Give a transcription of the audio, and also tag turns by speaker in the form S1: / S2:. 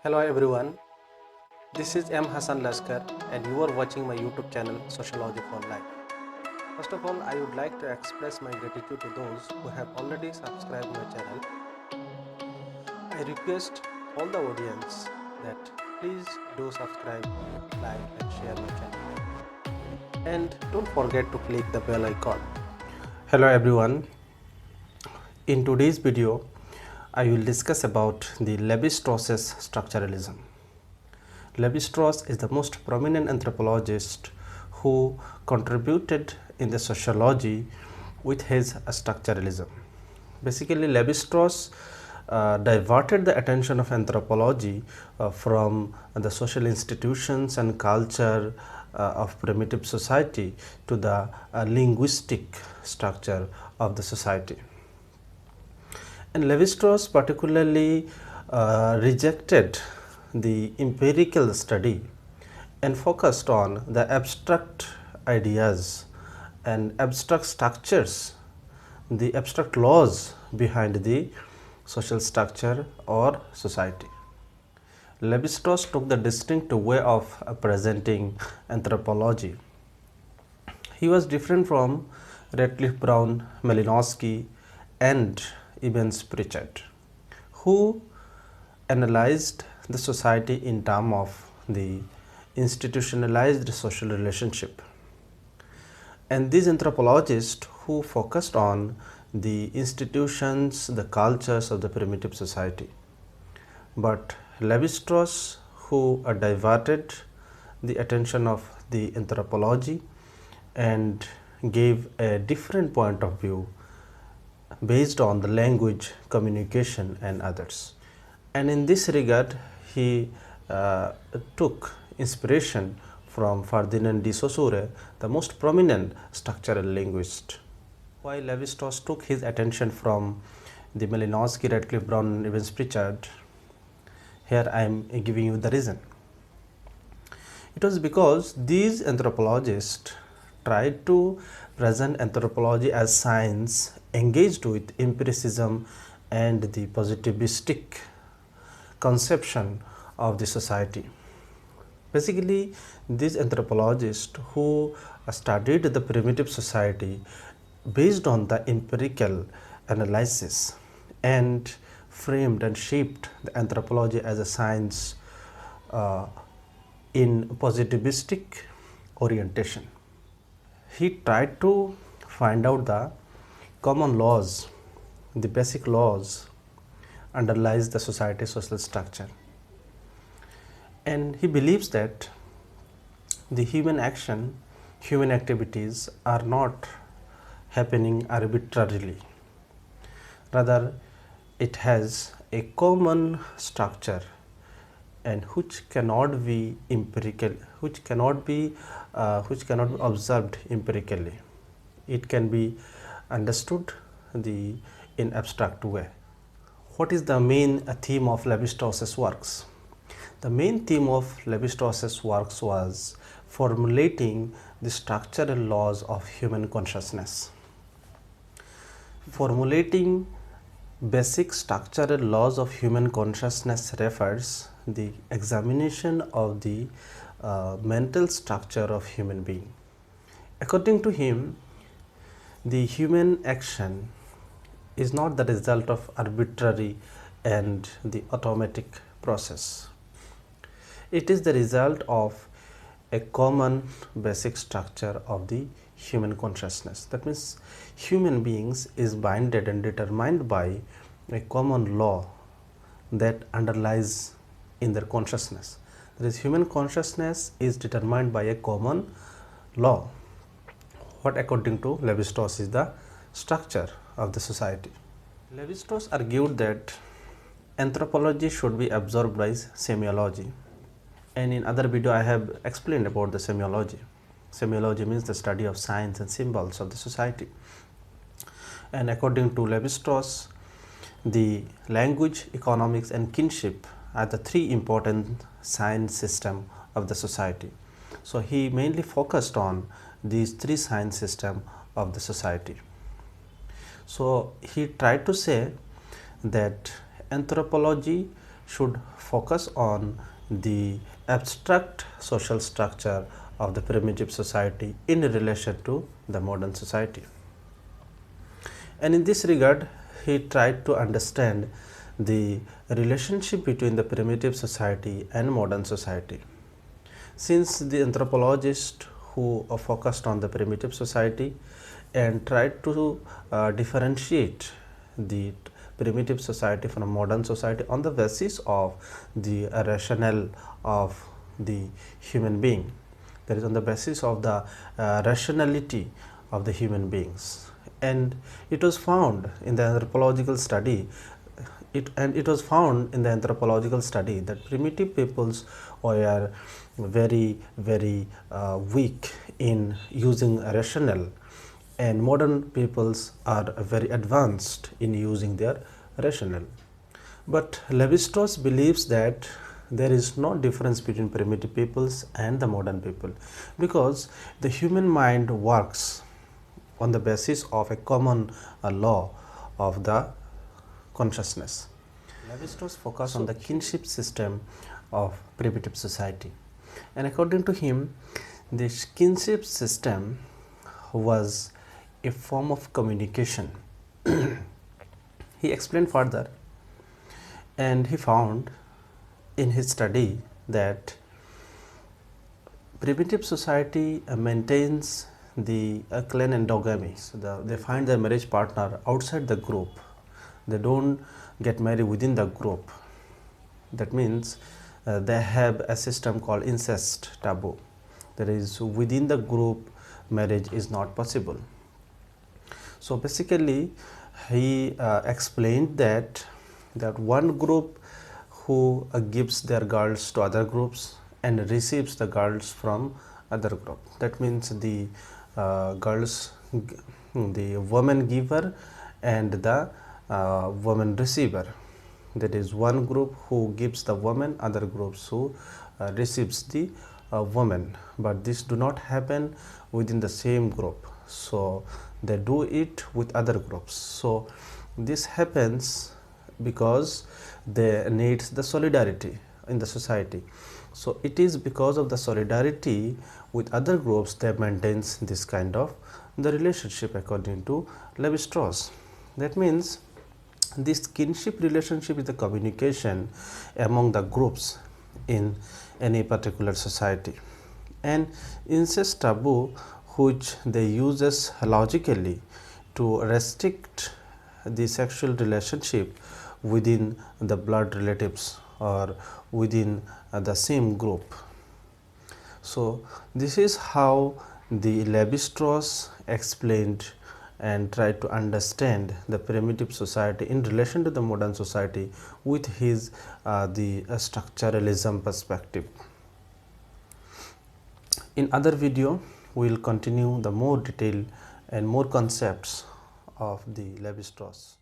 S1: Hello everyone, this is M. Hassan Laskar and you are watching my YouTube channel Sociology for Life. First of all, I would like to express my gratitude to those who have already subscribed my channel. I request all the audience that please do subscribe, like and share my channel. And don't forget to click the bell icon. Hello everyone, in today's video I will discuss about the Levi-Strauss's structuralism. Levi-Strauss is the most prominent anthropologist who contributed in the sociology with his structuralism. Basically, Levi-Strauss diverted the attention of anthropology from the social institutions and culture of primitive society to the linguistic structure of the society. And Levi-Strauss particularly rejected the empirical study and focused on the abstract ideas and abstract structures, the abstract laws behind the social structure or society. Levi-Strauss took the distinct way of presenting anthropology. He was different from Radcliffe Brown, Malinowski and Evans Pritchard, who analyzed the society in terms of the institutionalized social relationship. And these anthropologists who focused on the institutions, the cultures of the primitive society. But Levi-Strauss, who diverted the attention of the anthropology and gave a different point of view based on the language, communication and others. And in this regard, he took inspiration from Ferdinat de Saussure, the most prominent structural linguist. While Levi-Strauss took his attention from the Malinowski, Radcliffe Brown and Evans Pritchard, here I am giving you the reason. It was because these anthropologists tried to present anthropology as science engaged with empiricism and the positivistic conception of the society. Basically, these anthropologists who studied the primitive society based on the empirical analysis and framed and shaped the anthropology as a science in positivistic orientation. He tried to find out the common laws, the basic laws underlies the society's social structure, and he believes that the human action, human activities are not happening arbitrarily, rather it has a common structure and which cannot be empirical, which cannot be observed empirically. It can be understood in abstract way. What is the main theme of Levi-Strauss's works? The main theme of Levi-Strauss's works was formulating the structural laws of human consciousness. Formulating basic structural laws of human consciousness refers the examination of the mental structure of human being. According to him, the human action is not the result of arbitrary and the automatic process. It is the result of a common basic structure of the human consciousness. That means human beings is binded and determined by a common law that underlies in their consciousness. That is, human consciousness is determined by a common law. What according to Levi-Strauss is the structure of the society. Levi-Strauss argued that anthropology should be absorbed by semiology, and in other video I have explained about the semiology. Semiology means the study of signs and symbols of the society, and according to Levi-Strauss, the language, economics and kinship are the three important science system of the society. So he mainly focused on these three science system of the society. So he tried to say that anthropology should focus on the abstract social structure of the primitive society in relation to the modern society. And in this regard, he tried to understand the relationship between the primitive society and modern society. Since the anthropologist who focused on the primitive society and tried to differentiate the primitive society from modern society on the basis of the rationale of the human being, that is on the basis of the rationality of the human beings. And it was found in the anthropological study it was found in the anthropological study that primitive peoples were very weak in using rationale, and modern peoples are very advanced in using their rationale. But Levi-Strauss believes that there is no difference between primitive peoples and the modern people, because the human mind works on the basis of a common law of the consciousness. Levi-Strauss focused on the kinship system of primitive society, and according to him, this kinship system was a form of communication. He explained further, and he found in his study that primitive society maintains the clan endogamy. So they find their marriage partner outside the group. They don't get married within the group. That means they have a system called incest taboo. That is, within the group marriage is not possible. So basically he explained that one group who gives their girls to other groups and receives the girls from other group. That means the girls, the woman giver and the woman receiver. That is one group who gives the woman, other groups who receives the woman. But this do not happen within the same group. So they do it with other groups. So this happens because they need the solidarity in the society. So it is because of the solidarity with other groups that maintains this kind of the relationship according to Levi-Strauss. That means this kinship relationship is the communication among the groups in any particular society. And incest taboo, which they uses logically to restrict the sexual relationship within the blood relatives or within the same group. So this is how the Levi-Strauss explained and tried to understand the primitive society in relation to the modern society with his the structuralism perspective. In other video, we will continue the more detail and more concepts of the Levi-Strauss.